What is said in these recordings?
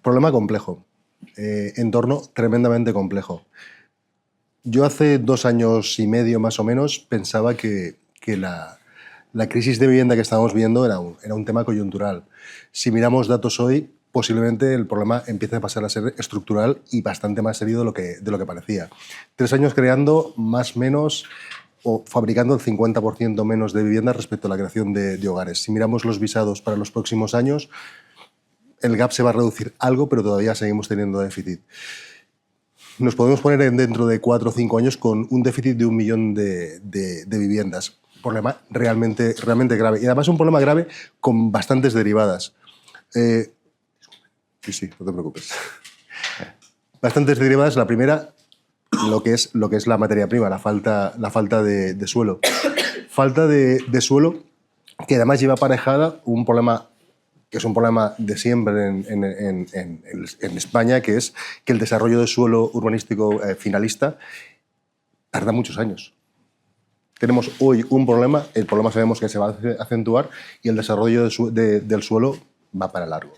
Problema complejo. Entorno tremendamente complejo. Yo hace 2 años y medio más o menos pensaba que la crisis de vivienda que estábamos viendo era un tema coyuntural. Si miramos datos hoy, posiblemente el problema empiece a pasar a ser estructural y bastante más serio de lo que parecía. 3 años creando más o menos o fabricando el 50% menos de viviendas respecto a la creación de hogares. Si miramos los visados para los próximos años, el gap se va a reducir algo, pero todavía seguimos teniendo déficit. Nos podemos poner dentro de 4 o 5 años con un déficit de 1 millón de viviendas. Problema realmente grave. Y además un problema grave con bastantes derivadas. Sí, no te preocupes. Bastantes derivadas. La primera, lo que es la materia prima, la falta de suelo. Falta de suelo que además lleva aparejada un problema que es un problema de siempre en España, que es que el desarrollo de suelo urbanístico finalista tarda muchos años. Tenemos hoy un problema, el problema sabemos que se va a acentuar y el desarrollo del suelo va para largo.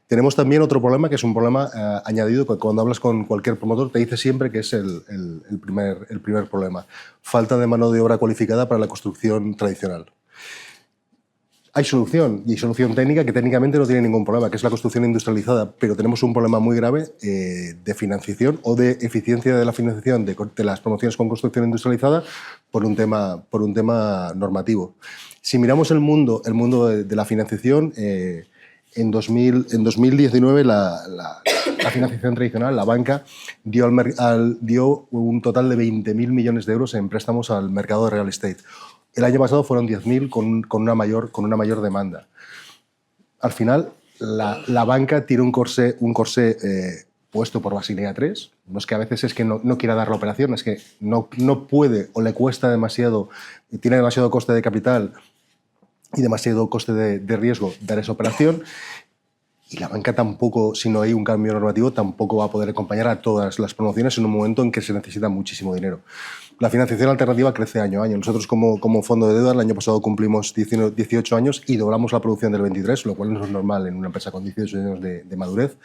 Tenemos también otro problema, que es un problema añadido, que cuando hablas con cualquier promotor te dice siempre que es el primer problema. Falta de mano de obra cualificada para la construcción tradicional. Hay solución, y solución técnica que técnicamente no tiene ningún problema, que es la construcción industrializada, pero tenemos un problema muy grave de financiación o de eficiencia de la financiación de las promociones con construcción industrializada por un tema normativo. Si miramos el mundo de la financiación, en 2019 la financiación tradicional, la banca, dio un total de 20.000 millones de euros en préstamos al mercado de real estate. El año pasado fueron 10.000 con una mayor demanda. Al final, la banca tiene un corsé puesto por Basilea III. No es que a veces es que no quiera dar la operación, es que no puede o le cuesta demasiado, tiene demasiado coste de capital y demasiado coste de riesgo dar esa operación. Y la banca tampoco, si no hay un cambio normativo, tampoco va a poder acompañar a todas las promociones en un momento en que se necesita muchísimo dinero. La financiación alternativa crece año a año. Nosotros como fondo de deuda el año pasado cumplimos 18 años y doblamos la producción del 23, lo cual no es normal en una empresa con 18 años de madurez.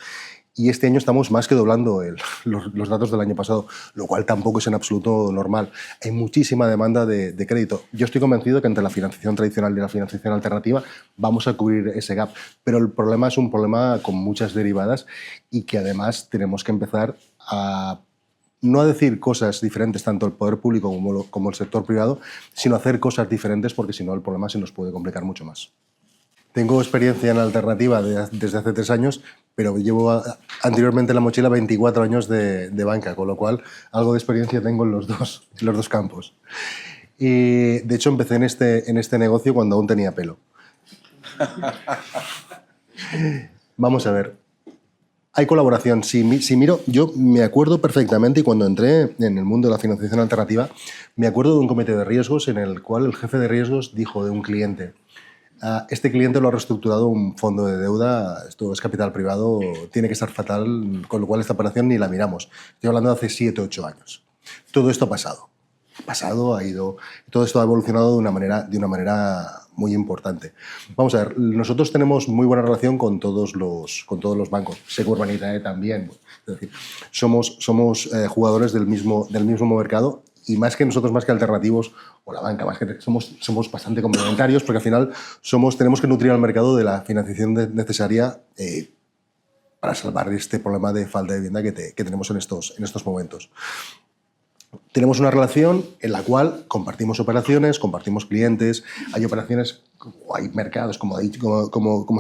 Y este año estamos más que doblando los datos del año pasado, lo cual tampoco es en absoluto normal. Hay muchísima demanda de crédito. Yo estoy convencido que entre la financiación tradicional y la financiación alternativa vamos a cubrir ese gap, pero el problema es un problema con muchas derivadas y que además tenemos que empezar no a decir cosas diferentes tanto el poder público como el sector privado, sino a hacer cosas diferentes porque si no el problema se nos puede complicar mucho más. Tengo experiencia en alternativa desde hace 3 años, pero llevo anteriormente en la mochila 24 años de banca, con lo cual algo de experiencia tengo en los dos campos. Y de hecho empecé en este negocio cuando aún tenía pelo. Vamos a ver. Hay colaboración. Si miro, yo me acuerdo perfectamente, y cuando entré en el mundo de la financiación alternativa, me acuerdo de un comité de riesgos en el cual el jefe de riesgos dijo de un cliente: este cliente lo ha reestructurado un fondo de deuda, esto es capital privado, tiene que estar fatal, con lo cual esta operación ni la miramos. Estoy hablando de hace 7 o 8 años. Todo esto ha pasado. Ha ido, todo esto ha evolucionado de una manera muy importante. Vamos a ver, nosotros tenemos muy buena relación con todos los bancos, Securbanitae también. Es decir, somos jugadores del mismo mercado. Y más que nosotros, más que alternativos, o la banca, más que somos bastante complementarios, porque al final tenemos que nutrir al mercado de la financiación necesaria para salvar este problema de falta de vivienda que tenemos en estos momentos. Tenemos una relación en la cual compartimos operaciones, compartimos clientes, hay operaciones o hay mercados, como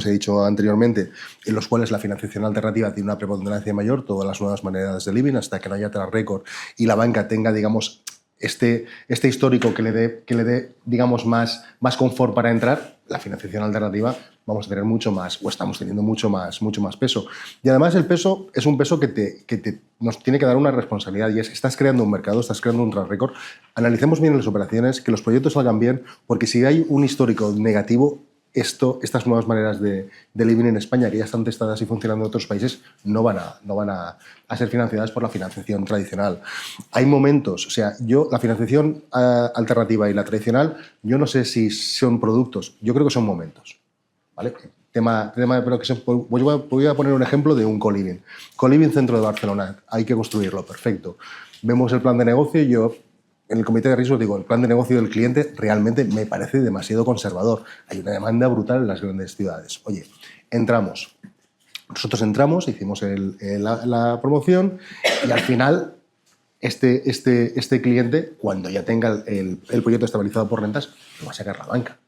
se ha dicho anteriormente, en los cuales la financiación alternativa tiene una preponderancia mayor, todas las nuevas maneras de living, hasta que no haya track record y la banca tenga, digamos, este histórico que le dé digamos, más confort para entrar, la financiación alternativa vamos a tener mucho más, o estamos teniendo mucho más peso. Y además el peso es un peso que nos tiene que dar una responsabilidad, y es que estás creando un mercado, estás creando un track record. Analicemos bien las operaciones, que los proyectos salgan bien, porque si hay un histórico negativo, estas nuevas maneras de living en España, que ya están testadas y funcionando en otros países, no van a ser financiadas por la financiación tradicional. Hay momentos, o sea, la financiación alternativa y la tradicional, yo no sé si son productos, yo creo que son momentos, ¿vale? Voy a poner un ejemplo de un coliving. Coliving centro de Barcelona, hay que construirlo, perfecto. Vemos el plan de negocio y yo, en el comité de riesgos, digo, el plan de negocio del cliente realmente me parece demasiado conservador. Hay una demanda brutal en las grandes ciudades. Oye, entramos. Nosotros entramos, hicimos la promoción y al final este cliente, cuando ya tenga el proyecto estabilizado por rentas, lo va a sacar la banca.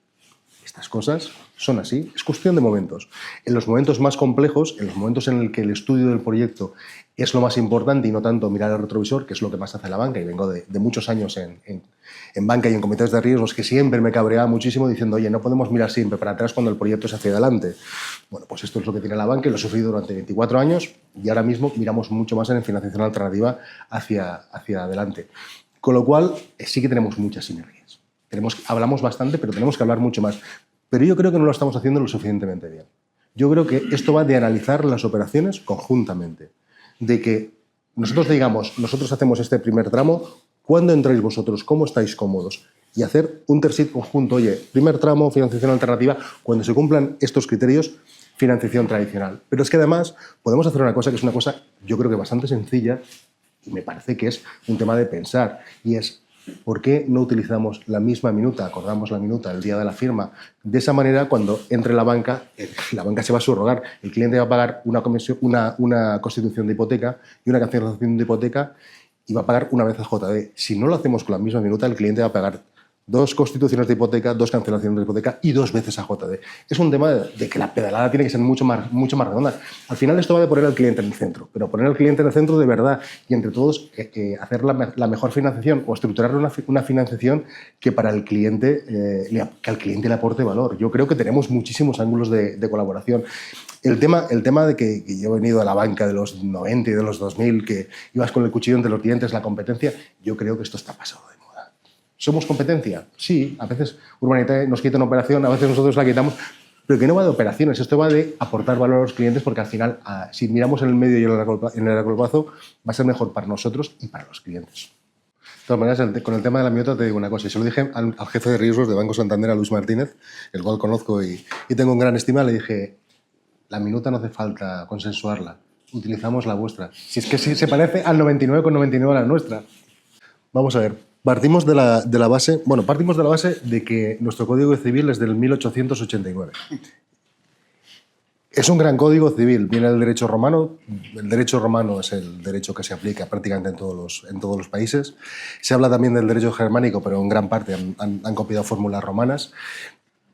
Estas cosas son así, es cuestión de momentos. En los momentos más complejos, en los momentos en el que el estudio del proyecto es lo más importante y no tanto mirar el retrovisor, que es lo que más hace la banca, y vengo de muchos años en banca y en comités de riesgos, que siempre me cabreaba muchísimo diciendo, oye, no podemos mirar siempre para atrás cuando el proyecto es hacia adelante. Bueno, pues esto es lo que tiene la banca y lo he sufrido durante 24 años y ahora mismo miramos mucho más en financiación alternativa hacia adelante. Con lo cual, sí que tenemos muchas sinergias. Hablamos bastante, pero tenemos que hablar mucho más. Pero yo creo que no lo estamos haciendo lo suficientemente bien. Yo creo que esto va de analizar las operaciones conjuntamente. De que nosotros digamos, nosotros hacemos este primer tramo, ¿cuándo entráis vosotros? ¿Cómo estáis cómodos? Y hacer un tercer conjunto, oye, primer tramo, financiación alternativa, cuando se cumplan estos criterios, financiación tradicional. Pero es que además podemos hacer una cosa que es una cosa, yo creo que bastante sencilla, y me parece que es un tema de pensar, y es, ¿por qué no utilizamos la misma minuta, acordamos la minuta el día de la firma? De esa manera, cuando entre la banca se va a subrogar. El cliente va a pagar una constitución de hipoteca y una cancelación de hipoteca y va a pagar una vez a JD. Si no lo hacemos con la misma minuta, el cliente va a pagar 2 constituciones de hipoteca, 2 cancelaciones de hipoteca y 2 veces a JD. Es un tema de que la pedalada tiene que ser mucho más redonda. Al final esto va de poner al cliente en el centro, pero poner al cliente en el centro de verdad y entre todos hacer la mejor financiación o estructurar una financiación que para el cliente, que al cliente le aporte valor. Yo creo que tenemos muchísimos ángulos de colaboración. El tema de que yo he venido de la banca de los 90 y de los 2000, que ibas con el cuchillo entre los dientes, la competencia, yo creo que esto está pasado de moda. ¿Somos competencia? Sí, a veces Urbanitae nos quita una operación, a veces nosotros la quitamos, pero que no va de operaciones, esto va de aportar valor a los clientes porque al final, si miramos en el medio y en el largo plazo, va a ser mejor para nosotros y para los clientes. De todas maneras, con el tema de la minuta te digo una cosa, y se lo dije al jefe de riesgos de Banco Santander, a Luis Martínez, el cual conozco y tengo en gran estima, le dije, la minuta no hace falta consensuarla, utilizamos la vuestra. Si es que se parece al 99,99 a la nuestra. Vamos a ver, partimos de la base de que nuestro Código Civil es del 1889. Es un gran código civil, viene del derecho romano. El derecho romano es el derecho que se aplica prácticamente en todos los países. Se habla también del derecho germánico, pero en gran parte han copiado fórmulas romanas.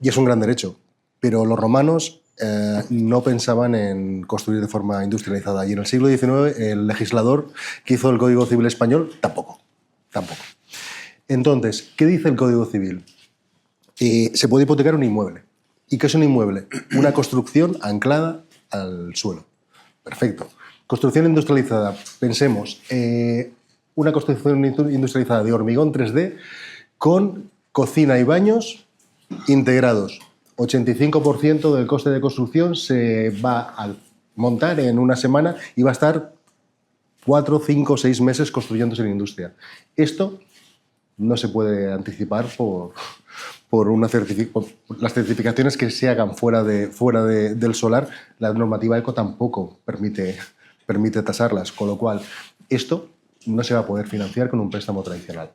Y es un gran derecho. Pero los romanos no pensaban en construir de forma industrializada. Y en el siglo XIX, el legislador que hizo el Código Civil español, tampoco. Entonces, ¿qué dice el Código Civil? Se puede hipotecar un inmueble. ¿Y qué es un inmueble? Una construcción anclada al suelo. Perfecto. Construcción industrializada. Pensemos, una construcción industrializada de hormigón 3D con cocina y baños integrados. 85% del coste de construcción se va a montar en una semana y va a estar 4, 5, 6 meses construyéndose en industria. Esto no se puede anticipar por las certificaciones que se hagan fuera del solar. La normativa ECO tampoco permite tasarlas, con lo cual esto no se va a poder financiar con un préstamo tradicional.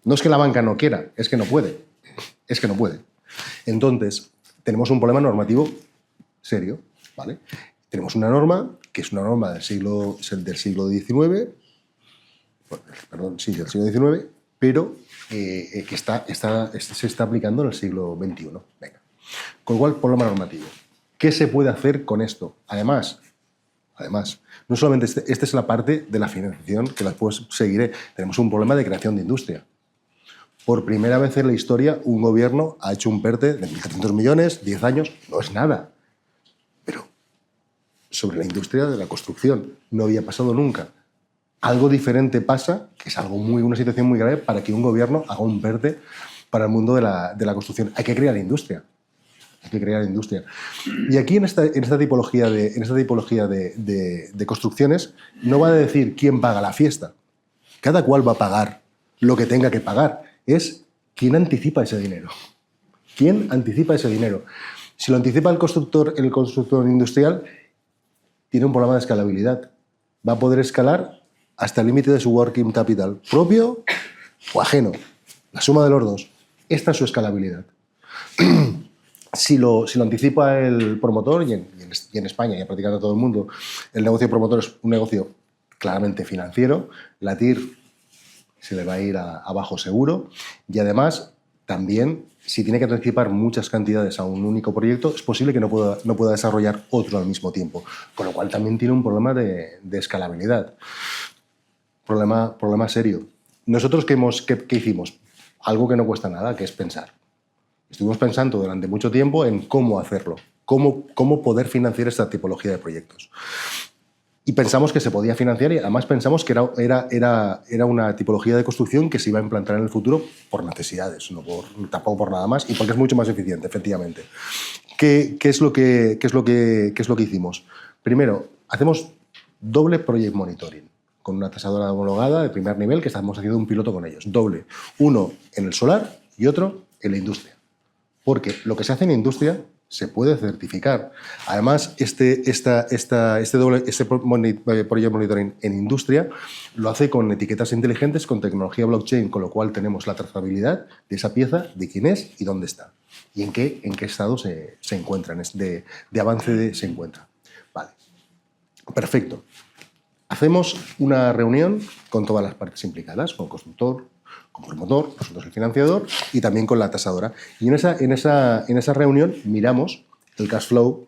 No es que la banca no quiera, es que no puede. Entonces, tenemos un problema normativo serio, ¿vale? Tenemos una norma que es una norma del siglo XIX, del siglo XIX, pero que se está aplicando en el siglo XXI. Venga. Con lo cual, problema normativo. ¿Qué se puede hacer con esto? Además, no solamente esta es la parte de la financiación, que después seguiré, tenemos un problema de creación de industria. Por primera vez en la historia, un gobierno ha hecho un PERTE de 1.300 millones, 10 años, no es nada. Pero sobre la industria de la construcción no había pasado nunca. Algo diferente pasa, que es una situación muy grave, para que un gobierno haga un PERTE para el mundo de la construcción. Hay que crear industria. Y aquí en esta tipología de construcciones no va a decir quién paga la fiesta. Cada cual va a pagar lo que tenga que pagar. Es quién anticipa ese dinero. Si lo anticipa el constructor industrial, tiene un problema de escalabilidad. Va a poder escalar hasta el límite de su working capital, propio o ajeno, la suma de los dos. Esta es su escalabilidad. Si lo anticipa el promotor, y en España y en prácticamente todo el mundo, el negocio promotor es un negocio claramente financiero, la TIR se le va a ir abajo seguro, y además también, si tiene que anticipar muchas cantidades a un único proyecto, es posible que no pueda desarrollar otro al mismo tiempo, con lo cual también tiene un problema de escalabilidad. Problema serio. Nosotros, ¿qué hicimos? Algo que no cuesta nada, que es pensar. Estuvimos pensando durante mucho tiempo en cómo hacerlo, cómo poder financiar esta tipología de proyectos. Y pensamos que se podía financiar y además pensamos que era una tipología de construcción que se iba a implantar en el futuro por necesidades, tampoco por nada más, y porque es mucho más eficiente, efectivamente. ¿Qué es lo que hicimos? Primero, hacemos doble project monitoring con una tasadora homologada de primer nivel que estamos haciendo un piloto con ellos. Doble. Uno en el solar y otro en la industria. Porque lo que se hace en industria se puede certificar. Además, este project monitoring en industria lo hace con etiquetas inteligentes, con tecnología blockchain, con lo cual tenemos la trazabilidad de esa pieza, de quién es y dónde está. Y en qué estado se encuentra, de avance se encuentra. Vale. Perfecto. Hacemos una reunión con todas las partes implicadas, con el constructor, con el promotor, nosotros el financiador y también con la tasadora. Y en esa reunión miramos el cash flow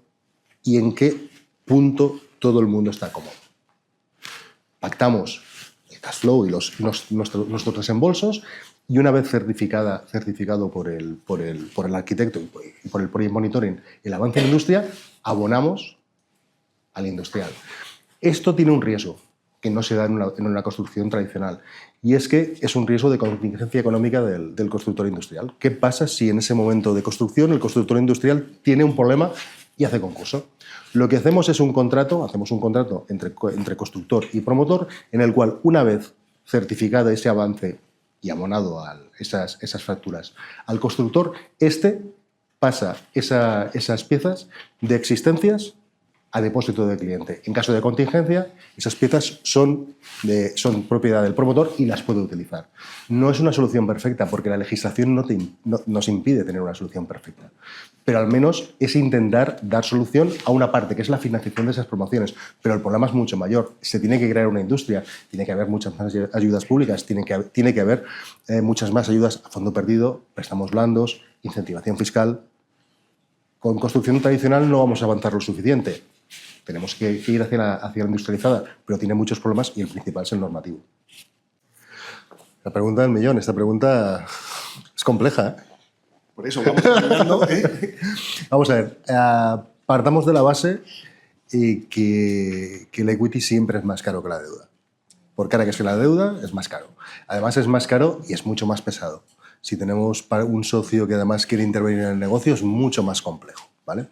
y en qué punto todo el mundo está cómodo. Pactamos el cash flow y nuestros desembolsos y una vez certificado por el arquitecto y por el project monitoring el avance en la industria, abonamos al industrial. Esto tiene un riesgo que no se da en una construcción tradicional, y es que es un riesgo de contingencia económica del constructor industrial. ¿Qué pasa si en ese momento de construcción el constructor industrial tiene un problema y hace concurso? Lo que hacemos es hacemos un contrato entre constructor y promotor, en el cual, una vez certificado ese avance y abonado a esas facturas al constructor, pasa esas piezas de existencias a depósito del cliente. En caso de contingencia, esas piezas son propiedad del promotor y las puede utilizar. No es una solución perfecta porque la legislación nos impide tener una solución perfecta, pero al menos es intentar dar solución a una parte que es la financiación de esas promociones. Pero el problema es mucho mayor. Se tiene que crear una industria, tiene que haber muchas más ayudas públicas, tiene que haber muchas más ayudas a fondo perdido, préstamos blandos, incentivación fiscal. Con construcción tradicional no vamos a avanzar lo suficiente. Tenemos que ir hacia la industrializada, pero tiene muchos problemas y el principal es el normativo. La pregunta del millón. Esta pregunta es compleja, ¿eh? Por eso vamos terminando. Vamos a ver. Partamos de la base que el equity siempre es más caro que la deuda. Por cara que es que la deuda es más caro. Además es más caro y es mucho más pesado. Si tenemos un socio que además quiere intervenir en el negocio, es mucho más complejo, ¿vale?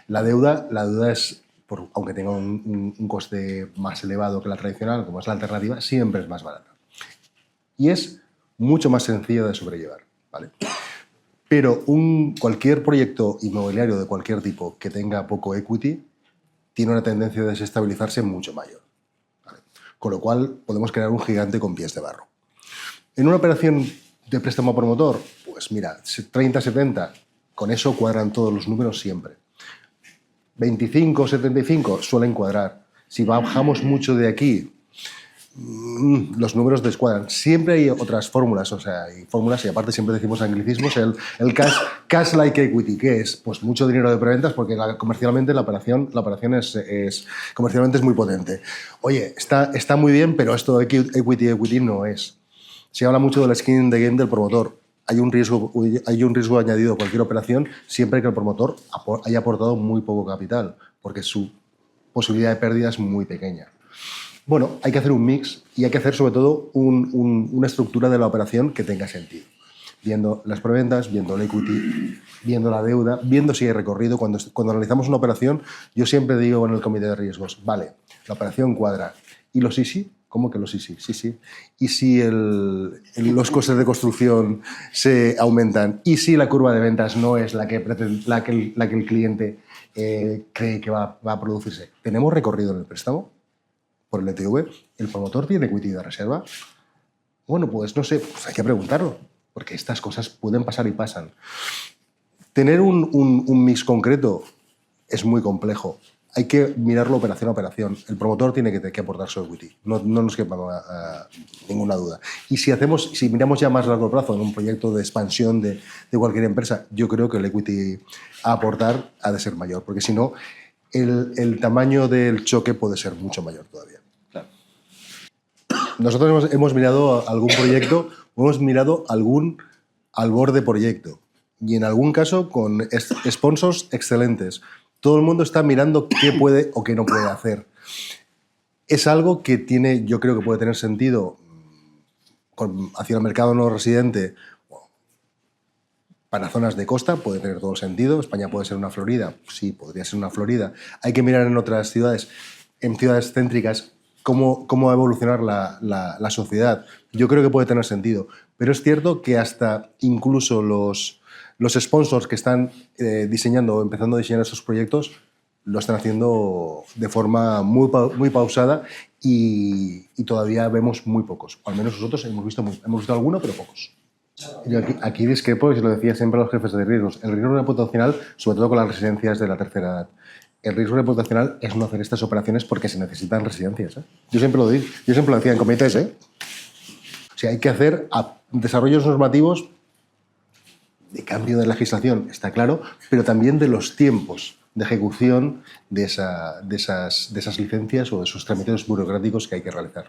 La deuda es, aunque tenga un coste más elevado que la tradicional, como es la alternativa, siempre es más barata. Y es mucho más sencillo de sobrellevar, ¿vale? Pero cualquier proyecto inmobiliario de cualquier tipo que tenga poco equity tiene una tendencia a desestabilizarse mucho mayor, ¿vale? Con lo cual podemos crear un gigante con pies de barro. En una operación de préstamo promotor, pues mira, 30-70, con eso cuadran todos los números siempre. 25-75 suelen cuadrar. Si bajamos mucho de aquí, los números descuadran. Siempre hay otras fórmulas, hay fórmulas y aparte siempre decimos anglicismos, el cash like equity, que es pues mucho dinero de preventas porque comercialmente la operación comercialmente es muy potente. Oye, está muy bien, pero esto de equity no es. Se habla mucho del skin in the game del promotor. Hay un riesgo añadido a cualquier operación siempre que el promotor haya aportado muy poco capital, porque su posibilidad de pérdida es muy pequeña. Bueno, hay que hacer un mix y hay que hacer sobre todo una estructura de la operación que tenga sentido. Viendo las preventas, viendo el equity, viendo la deuda, viendo si hay recorrido. Cuando analizamos una operación, yo siempre digo en el comité de riesgos, vale, la operación cuadra. ¿Y los easy? ¿Cómo que sí, sí? Sí, sí. ¿Y si los costes de construcción se aumentan? ¿Y si la curva de ventas no es la que el cliente cree que va a producirse? ¿Tenemos recorrido en el préstamo por el ETV? ¿El promotor tiene equity de reserva? Bueno, pues no sé, pues hay que preguntarlo, porque estas cosas pueden pasar y pasan. Tener un mix concreto es muy complejo. Hay que mirarlo operación a operación. El promotor tiene que aportar su equity, no nos quepa ninguna duda. Y si miramos ya más a largo plazo en un proyecto de expansión de cualquier empresa, yo creo que el equity a aportar ha de ser mayor, porque si no, el tamaño del choque puede ser mucho mayor todavía. Claro. Nosotros hemos mirado algún proyecto, hemos mirado algún al borde proyecto, y en algún caso con sponsors excelentes. Todo el mundo está mirando qué puede o qué no puede hacer. Es algo que yo creo que puede tener sentido hacia el mercado no residente. Para zonas de costa puede tener todo el sentido. España puede ser una Florida. Sí, podría ser una Florida. Hay que mirar en otras ciudades, en ciudades céntricas, cómo va a evolucionar la sociedad. Yo creo que puede tener sentido. Pero es cierto que hasta incluso los sponsors que están diseñando o empezando a diseñar esos proyectos lo están haciendo de forma muy pausada y todavía vemos muy pocos. O al menos nosotros hemos visto alguno, pero pocos. Yo aquí discrepo, y se lo decía siempre a los jefes de riesgos. El riesgo reputacional, sobre todo con las residencias de la tercera edad, el riesgo reputacional es no hacer estas operaciones porque se necesitan residencias. Yo siempre lo digo, yo siempre lo decía en comités. O sea, hay que hacer desarrollos normativos de cambio de legislación, está claro, pero también de los tiempos de ejecución de esas licencias o de esos trámites burocráticos que hay que realizar.